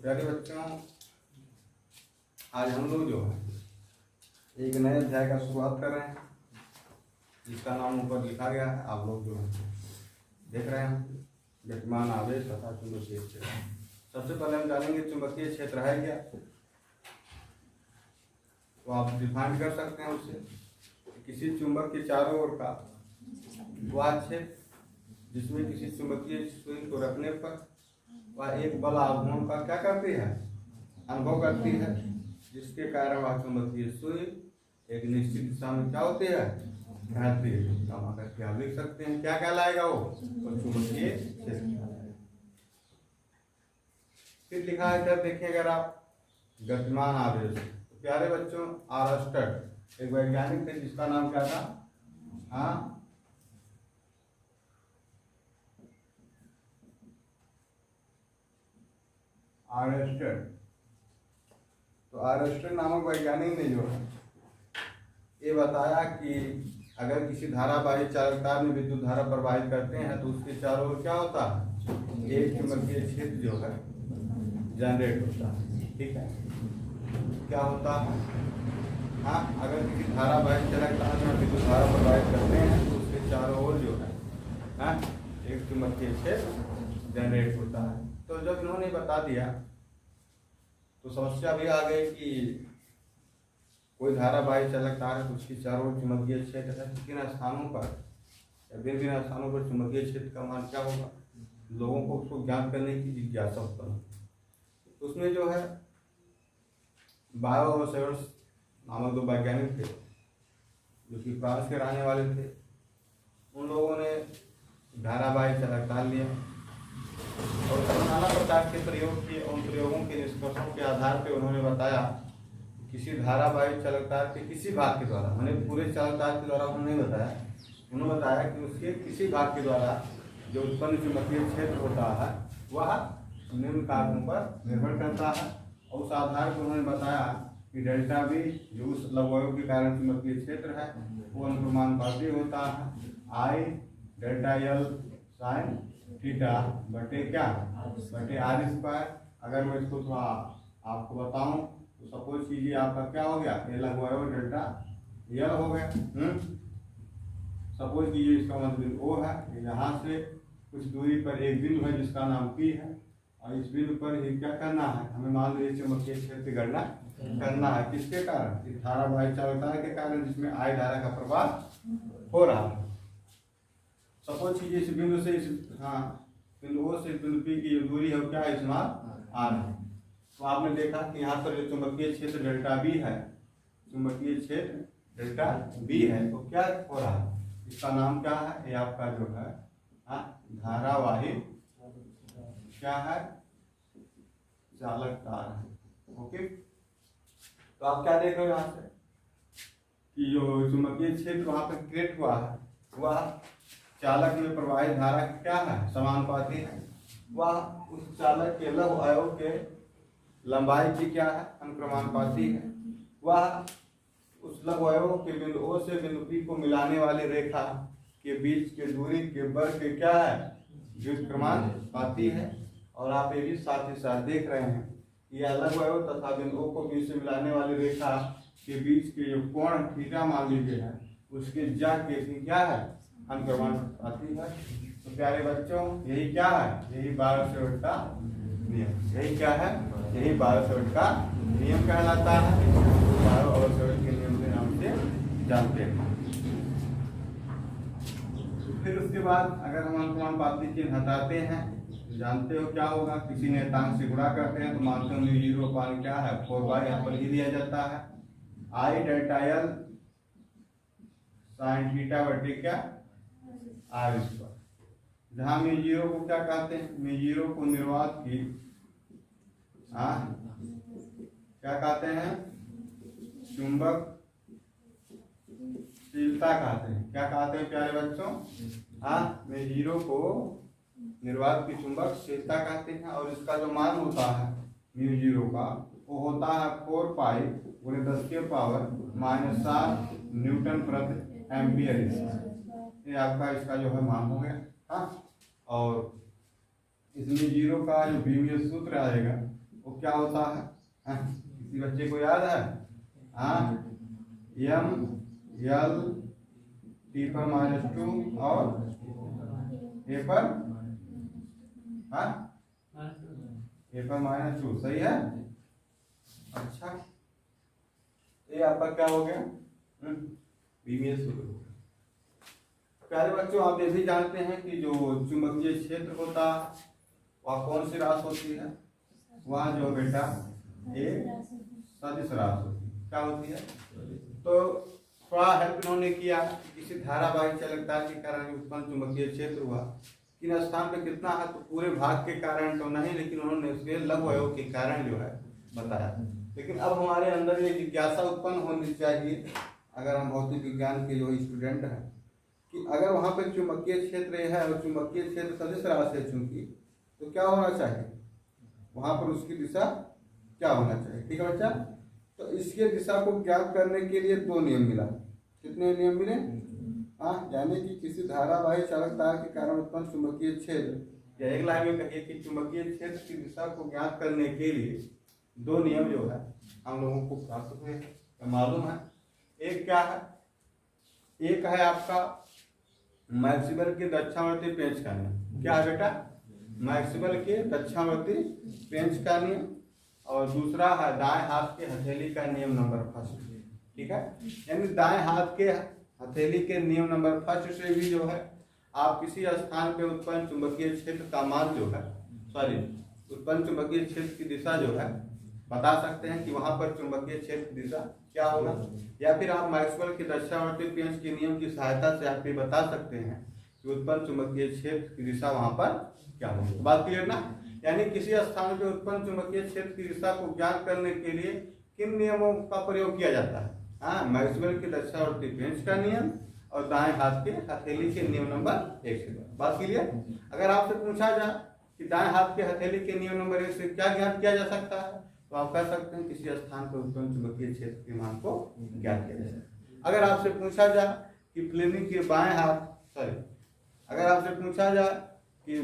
प्यारे बच्चों, आज हम लोग जो है एक नए अध्याय का शुरुआत कर रहे हैं जिसका नाम ऊपर लिखा गया है। आप लोग जो है देख रहे हैं, गतिमान आवेश तथा चुंबकीय क्षेत्र। सबसे पहले हम जानेंगे चुंबकीय क्षेत्र है क्या, तो आप डिफाइन कर सकते हैं उससे। किसी चुंबक के चारों ओर का वह क्षेत्र जिसमें किसी चुंबकीय सुई को रखने पर वह एक बल आघूर्ण का क्या करती है, अनुभव करती है, जिसके कारण वह चुंबकीय सुई एक निश्चित दिशा में क्या होती है, घूमती है। करके आप लिख सकते हैं क्या कहलाएगा वो चुंबकीय क्षेत्र। फिर लिखा है, जब देखिए अगर आप गतिमान आवेश। तो प्यारे बच्चों, आर्मस्ट्रांग एक वैज्ञानिक थे जिसका नाम क्या था, आर्मस्ट्रांग। तो आर्मस्ट्रांग नामक वैज्ञानिक ने जो है ये बताया कि अगर किसी धारावाही चालकतार में विद्युत धारा प्रवाहित करते हैं तो उसके चारों ओर क्या होता है, एक चुंबकीय क्षेत्र जो है जनरेट होता है। ठीक है, क्या होता है, अगर किसी धारावाही चालकतार में विद्युत धारा प्रवाहित करते हैं तो उसके चारों ओर जो है एक चुंबकीय क्षेत्र जनरेट होता है। तो जब इन्होंने बता दिया तो समस्या भी आ गई कि कोई धारावाही चालकतार है तो उसकी चारों ओर चुंबकीय क्षेत्र है, किन स्थानों पर या भिन्न भिन्न स्थानों पर चुंबकीय क्षेत्र का मान क्या होगा, लोगों को उसको ज्ञान करने की जिज्ञासा उत्पन्न। उसमें जो है बायो और सेवर्स नामक दो वैज्ञानिक थे जो कि फ्रांस के रहने वाले थे। उन लोगों ने धारावाही चालकतार लिया और नाना प्रकार के प्रयोग किए। उन प्रयोगों के निष्कर्षों के आधार पर उन्होंने बताया किसी धारावाही चालकतार के किसी भाग के द्वारा, मैंने पूरे चालकतार के द्वारा उन्होंने बताया, उन्होंने बताया कि उसके किसी भाग के द्वारा जो उत्पन्न चुंबकीय क्षेत्र होता है वह निम्न कारकों पर निर्भर करता है। और उस आधार पर उन्होंने बताया कि डेल्टा बी जो उस लघुवायु के कारण चुंबकीय क्षेत्र है वो अनुप्रमानुपाती होता है आई डेल्टा एल साइन थीटा बटे क्या, बटे आर स्क्वायर। अगर मैं इसको थोड़ा आपको बताऊं तो सपोज कीजिए आपका क्या हो गया, ए लघुवायु डेल्टा एल हो गया। सपोज कीजिए इसका मतलब ओ है, यहाँ से कुछ दूरी पर एक बिंदु है जिसका नाम पी है और इस बिंदु पर ही क्या करना है, हमें मान लीजिए चुंबकीय क्षेत्र की गणना करना है। किसके कारण, इस धारावाही चालकतार के कारण जिसमें आई धारा का प्रवाह हो रहा है। सपोज कीजिए इस बिंदु से इस बिंदु ओ से बिंदु पी की जो दूरी है क्या है, इसमें आर है। तो आपने देखा कि यहाँ पर जो चुंबकीय क्षेत्र डेल्टा बी है, चुंबकीय क्षेत्र डेल्टा बी है, तो क्या हो रहा है, इसका नाम क्या है, ये आपका जो है धारावाही क्या है, चालकतार है। ओके, तो आप क्या देख रहे हो यहाँ से कि जो चुंबकीय क्षेत्र वहां पर क्रिएट हुआ है वह चालक में प्रवाहित धारा क्या है, समानुपाती है। वह उस चालक के लघु अवयव के लंबाई की क्या है, अनुक्रमानुपाती है। वह उस लघु अवयव के बिंदु ओ से बिंदु पी को मिलाने वाली रेखा के बीच के दूरी के वर्ग के क्या है, व्युत्क्रमानुपाती है। और आप ये भी साथ ही साथ देख रहे हैं कि यह लघु अवयव तथा बिंदु ओ को बीच से मिलाने वाली रेखा के बीच के जो कोण थीटा मान लीजिए है उसके जा के भी क्या है, अनुक्रमानुपाती है। तो प्यारे बच्चों, यही क्या है, यही बारहवें का नियम, यही क्या है, यही बारहवें का नियम कहलाता है। बारहवें के नियम के नाम से जानते हैं। फिर उसके बाद अगर हम अनुक्रमानुपाती चिन्ह हटाते हैं तो जानते हो क्या होगा, किसी नियतांक से गुणा करते हैं तो मानते हो जीरो पान क्या है 4 यहाँ पर ही दिया जाता है आई डेल्टा एल साइन थीटा बटे क्या आर स्क्वायर। जहां में जीरो को क्या कहते हैं, में जीरो को निर्वात की क्या कहते हैं, चुंबक शीलता कहते हैं। क्या कहते हैं प्यारे बच्चों, में जीरो को निर्वात की चुंबक शीलता कहते हैं। और इसका जो मान होता है म्यू जीरो का वो होता है 4 पाई गुणे 10 के पावर -7 न्यूटन प्रति एम्पियर। ये आपका इसका जो है मान हो गया। और इसमें जीरो का जो बीमीय सूत्र आएगा वो क्या होता है? किसी बच्चे को याद है? एम एल टी पर -2 और ए पर -2, सही है। अच्छा, ये आपका क्या हो गया? बी में शुरू हो गया। प्यारे बच्चों, आप ये भी जानते हैं कि जो चुंबकीय क्षेत्र होता वह कौन सी राशि होती है? वह जो बेटा एक सदिश राशि होती है। क्या होती है? तो थोड़ा हेल्प इन्होंने किया, किसी धारावाही चालकता के कारण उत्पन्न चुंबकीय क्षेत्र हुआ, किन स्थान पे कितना है, तो पूरे भाग के कारण तो नहीं, लेकिन उन्होंने उसके लघु अवयव के कारण जो है बताया। लेकिन अब हमारे अंदर ये जिज्ञासा उत्पन्न होनी चाहिए, अगर हम भौतिक विज्ञान के जो स्टूडेंट हैं, कि अगर वहाँ पे चुंबकीय क्षेत्र है और चुंबकीय क्षेत्र सदिश राशि है चूंकि, तो क्या होना चाहिए वहाँ पर? उसकी दिशा क्या होना चाहिए? ठीक है बच्चा। तो इसके दिशा को ज्ञात करने के लिए 2 नियम मिला। कितने नियम मिले? यानी कि किसी धारावाही चालक तार के कारण उत्पन्न चुंबकीय क्षेत्र, या एक लाइन में कहिए कि चुंबकीय क्षेत्र की दिशा को ज्ञात करने के लिए 2 नियम जो है हम लोगों को प्राप्त हुए, मालूम है। एक क्या है? एक है आपका मैक्सवेल के दक्षिणावर्ती पेंच का नियम। क्या है बेटा? मैक्सवेल के दक्षिणावर्ती पेंच का नियम। और दूसरा है दाएं हाथ के हथेली का नियम नंबर 1। ठीक है, यानी दाएं हाथ के हथेली के नियम नंबर 1 से भी जो है आप किसी स्थान पे उत्पन्न चुंबकीय क्षेत्र का मान जो है, उत्पन्न चुंबकीय क्षेत्र की दिशा जो है बता सकते हैं कि वहां पर चुंबकीय क्षेत्र की दिशा क्या होगा। या फिर आप मैक्सवेल के दक्षिणावर्ती पेंच के नियम की सहायता से आप ये बता सकते हैं कि उत्पन्न चुंबकीय क्षेत्र की दिशा वहां पर क्या होगी। बात क्लियर ना? यानी किसी स्थान पे उत्पन्न चुंबकीय क्षेत्र की दिशा को ज्ञात करने के लिए किन नियमों का प्रयोग किया जाता है? मैक्सवेल के दक्षिणावर्ती पेंच का नियम और दाएं हाथ के हथेली के नियम नंबर 1 से। बात क्लियर? अगर आपसे पूछा जाए कि दाएं हाथ के हथेली के नियम नंबर 1 से क्या ज्ञात किया जा सकता है, तो आप कह सकते हैं किसी स्थान पर उत्पन्न चुंबकीय क्षेत्र के मान को ज्ञात किया जाए। अगर आपसे पूछा जाए कि फ्लेमिंग के बाएं हाथ अगर आपसे पूछा जाए कि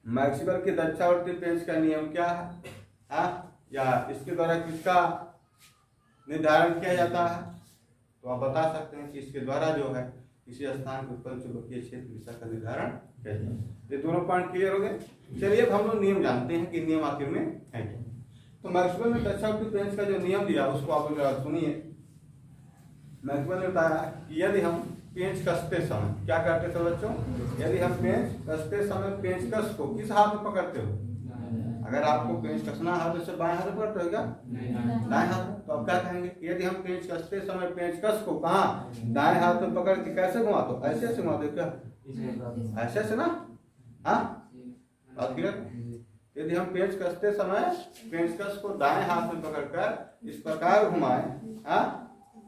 मैक्सवेल के दक्षिणावर्ती पेंच का नियम क्या है, या इसके द्वारा किसका निर्धारण किया जाता है, तो आप बता सकते हैं कि इसके द्वारा जो है किसी स्थान पर उत्पन्न चुंबकीय क्षेत्र दिशा का निर्धारण किया जाता है। ये दोनों पॉइंट क्लियर हो गए। चलिए अब हम लोग नियम जानते हैं कि नियम आखिर में है क्या। तो मैक्सवेल ने दक्षिणावर्ती पेंच का जो नियम दिया उसको आप लोग सुनिए। मैक्सवेल ने बताया कि यदि हम पेंच कसते समय क्या करते थे बच्चों? यदि हम पेंच कसते समय पेंचकस को किस हाथ में पकड़ते हो? अगर आपको पेंच कसना हाथ से बाएं हाथ में पकड़ते हो क्या? दाएं हाथ में। तो आप क्या कहेंगे? यदि हम पेंच कसते समय पेंचकस को कहाँ दाएं हाथ में पकड़ के कैसे घुमाते हो? ऐसे घुमाते क्या? ऐसे से ना? बात क्लियर? यदि हम पेंच कसते समय पेंचकस को दाएं हाथ में पकड़कर इस प्रकार घुमाएं,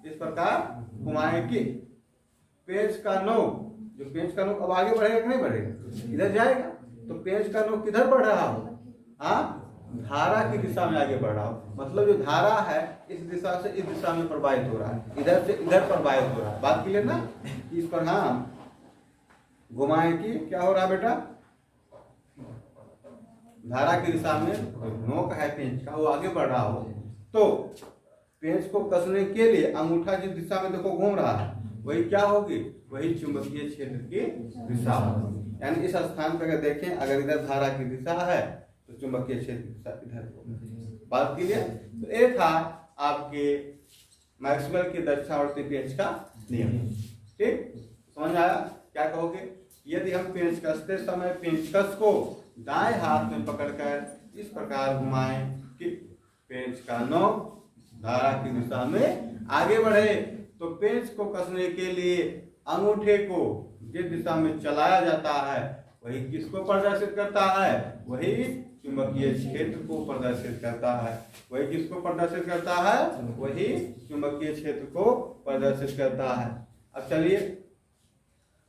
इस प्रकार घुमाएं कि पेंच का नोक, जो पेंच का नोक अब आगे बढ़ेगा कि नहीं बढ़ेगा? इधर जाएगा। तो पेंच का नोक किधर बढ़ रहा हो? धारा की दिशा में आगे बढ़ रहा हो। मतलब जो धारा है इस दिशा से इस दिशा में प्रवाहित हो रहा है, इधर से इधर प्रवाहित हो रहा है। बात क्लियर ना? इस पर घुमाएं कि क्या हो रहा है बेटा? धारा की दिशा में नोक है पेंच का, वो आगे बढ़ रहा हो। तो पेंच को कसने के लिए अंगूठा जिस दिशा में देखो घूम रहा है वही क्या होगी? वही चुंबकीय क्षेत्र की दिशा होगी। यानी इस स्थान पर अगर देखें, अगर इधर धारा की दिशा है तो चुंबकीय क्षेत्र की दिशा इधर होगी। बात क्लियर? तो ये था आपके मैक्सवेल के दक्षिणावर्ती पेंच का नियम। ठीक, समझ आया? क्या कहोगे? यदि हम पेंच कसते समय पेंचकस को दाएं हाथ में पकड़कर इस प्रकार घुमाएं कि पेंच का नोक धारा की दिशा में आगे बढ़े, तो पेंच को कसने के लिए अंगूठे को जिस दिशा में चलाया जाता है वही किसको प्रदर्शित करता है? वही चुंबकीय क्षेत्र को प्रदर्शित करता है। वही किसको प्रदर्शित करता है? वही चुंबकीय क्षेत्र को प्रदर्शित करता है। अब चलिए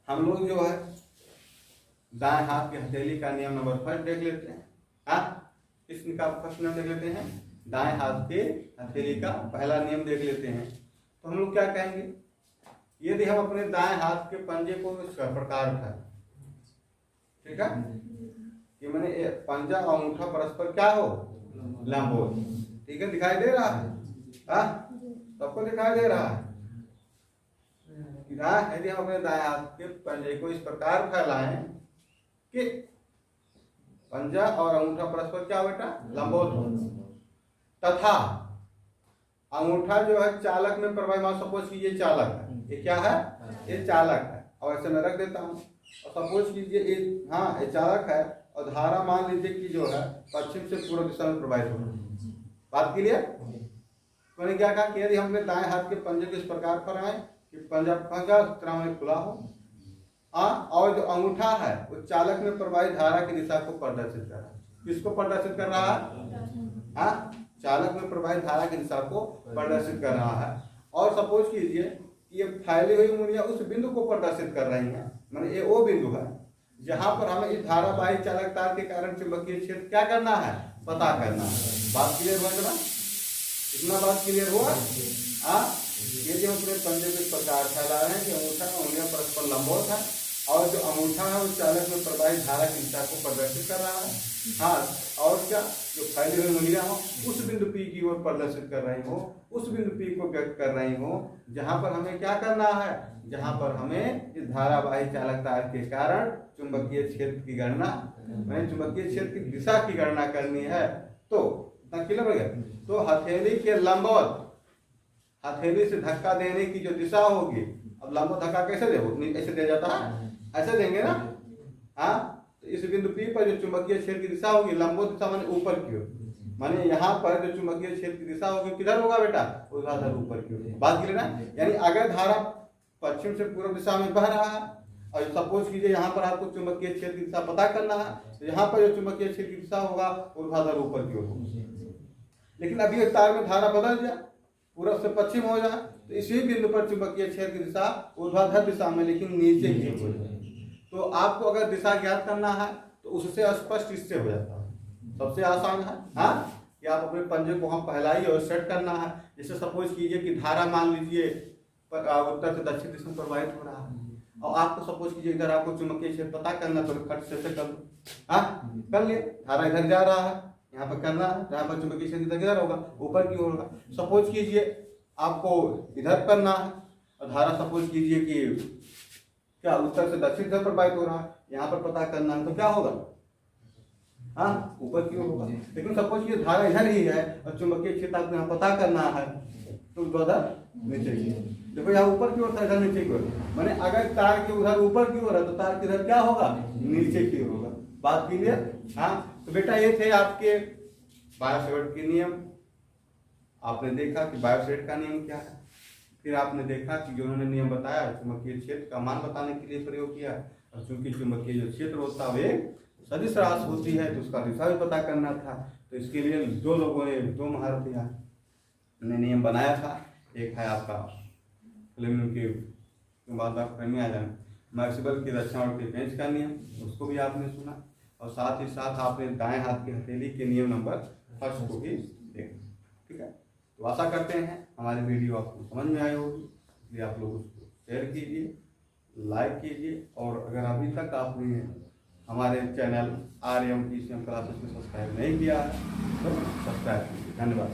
हम लोग जो है दाएं हाथ के हथेली का नियम नंबर 1 देख लेते हैं। इसका फर्स्ट नियम देख लेते हैं। दाएं हाथ के हथेली का पहला नियम देख लेते हैं। तो हम लोग क्या कहेंगे? यदि हम अपने दाएं हाथ के पंजे को इस प्रकार उठाएं, ठीक है, कि मैंने पंजा और अंगूठा परस्पर क्या हो? लंबोत। ठीक है, दिखाई दे रहा है? हाँ, सबको दिखाई दे रहा है? यदि हम अपने दाएं हाथ के पंजे को इस प्रकार फैलाएं कि पंजा और अंगूठा परस्पर क्या बेटा लंबोत हो, तथा अंगूठा जो है चालक में प्रवाही, मान सपोज कि ये चालक है, ये क्या है, ये चालक है, और ऐसे मैं रख देता हूँ, और सपोज कीजिए ये, हाँ ये चालक है, और धारा मान लीजिए कि जो है पश्चिम से पूर्व दिशा में प्रवाहित हो रहा है। बात क्लियर? तो मैंने क्या कहा कि यदि हमने दाएं हाथ के पंजे को इस प्रकार फैलाएं कि पंजा खुला हो, और जो अंगूठा है वो चालक में प्रवाहित धारा की दिशा को प्रदर्शित कर रहा है। किसको प्रदर्शित कर रहा है? चालक में प्रवाहित धारा की दिशा को प्रदर्शित कर रहा है। और सपोज कीजिए कि ये फैली हुई उंगलियां उस बिंदु को प्रदर्शित कर रही हैं, माने ये वो बिंदु है जहां पर हमें इस धारावाही चालक तार के कारण चुंबकीय क्षेत्र क्या करना है, पता करना है। बात क्लियर हुआ ना? इतना बात क्लियर हुआ? ये जो अपने पंजे के प्रकार फैला रहे हैं कि अंगूठा उंगलियां परस्पर लंबवत है, और जो अंगूठा है वो चालक में प्रवाहित धारा की दिशा को प्रदर्शित कर रहा है। हाँ, और क्या, जो फैली हुई उंगलियां हो उस बिंदु P की ओर प्रदर्शित कर रही हो, उस बिंदु P को व्यक्त कर रही हो जहां पर हमें क्या करना है, जहां पर हमें इस धारावाही चालक तार के कारण चुंबकीय क्षेत्र की गणना, चुंबकीय क्षेत्र की दिशा की गणना करनी है। तो क्लियर हो गया? तो हथेली के लंबवत, हथेली से धक्का देने की जो दिशा होगी, अब लंबवत धक्का कैसे दे, ऐसे दे जाता है, ऐसे देंगे ना? हाँ, तो इस बिंदु P पर जो चुंबकीय क्षेत्र की दिशा होगी लंबवत दिशा माने ऊपर की ओर, माने यहाँ पर जो चुंबकीय क्षेत्र की दिशा होगी किधर होगा बेटा, ऊर्ध्वाधर ऊपर की ओर। बात क्लियर ना? यानी अगर धारा पश्चिम से पूर्व दिशा में बह रहा है, और सपोज कीजिए यहाँ पर आपको चुंबकीय क्षेत्र की दिशा पता करना है, तो यहाँ पर जो चुंबकीय क्षेत्र की दिशा होगा ऊर्ध्वाधर ऊपर की ओर होगी। लेकिन अभी एक तार में धारा बदल जाए, पूर्व से पश्चिम हो जाए, तो इसी बिंदु पर चुंबकीय क्षेत्र की दिशा ऊर्ध्वाधर दिशा में लेकिन नीचे की ओर हो जाए। तो आपको अगर दिशा ज्ञात करना है तो उससे स्पष्ट इससे हो जाता है, सबसे आसान है। हाँ, कि आप अपने पंजे को हम फैलाइए और सेट करना है। जैसे सपोज कीजिए कि धारा मान लीजिए उत्तर से दक्षिण दिशा में प्रवाहित हो रहा है, और आपको सपोज कीजिए इधर आपको चुंबकीय क्षेत्र पता करना, तो खट से कर लो। हाँ, कर लिए, धारा इधर जा रहा है, यहाँ पर करना है, यहाँ पर चुंबकीय क्षेत्र किधर होगा, ऊपर की ओर होगा। सपोज कीजिए आपको इधर करना है, और धारा सपोज कीजिए कि क्या उत्तर से दक्षिण तरफ प्रवाहित हो रहा है, यहाँ पर पता करना है, तो क्या होगा, हाँ ऊपर की ओर होगा। लेकिन सपोज ये धारा इधर ही है और चुंबकीय क्षेत्र आपको यहाँ पता करना है, तो उधर नीचे की ओर, देखो यहाँ ऊपर की ओर था, इधर नीचे की ओर, माने अगर तार के उधर ऊपर की ओर है तो तार किधर क्या होगा, नीचे की ओर होगा। बात क्लियर? हाँ, तो बेटा ये थे आपके बायो-सेवर्ट के नियम। आपने देखा कि बायो-सेवर्ट का नियम क्या है, फिर आपने देखा कि जो उन्होंने नियम बताया चुंबकीय क्षेत्र का मान बताने के लिए प्रयोग किया, और चूंकि चुंबकीय जो क्षेत्र होता है वे सदिश राशि होती है, तो उसका दिशा भी पता करना था। तो इसके लिए दो लोगों ने, दो महारथी ने नियम बनाया था। एक है आपका फिल्म के मैक्सवेल की रचना और के पेंच का नियम, उसको भी आपने सुना, और साथ ही साथ आपने दाएं हाथ की हथेली के नियम नंबर 1 को भी देखा। ठीक है, तो आशा करते हैं हमारी वीडियो आपको समझ में आई होगी, इसलिए आप लोग उसको शेयर कीजिए, लाइक कीजिए, और अगर अभी तक आपने हमारे चैनल RM PCM क्लासेस को सब्सक्राइब नहीं किया है तो सब्सक्राइब कीजिए। धन्यवाद।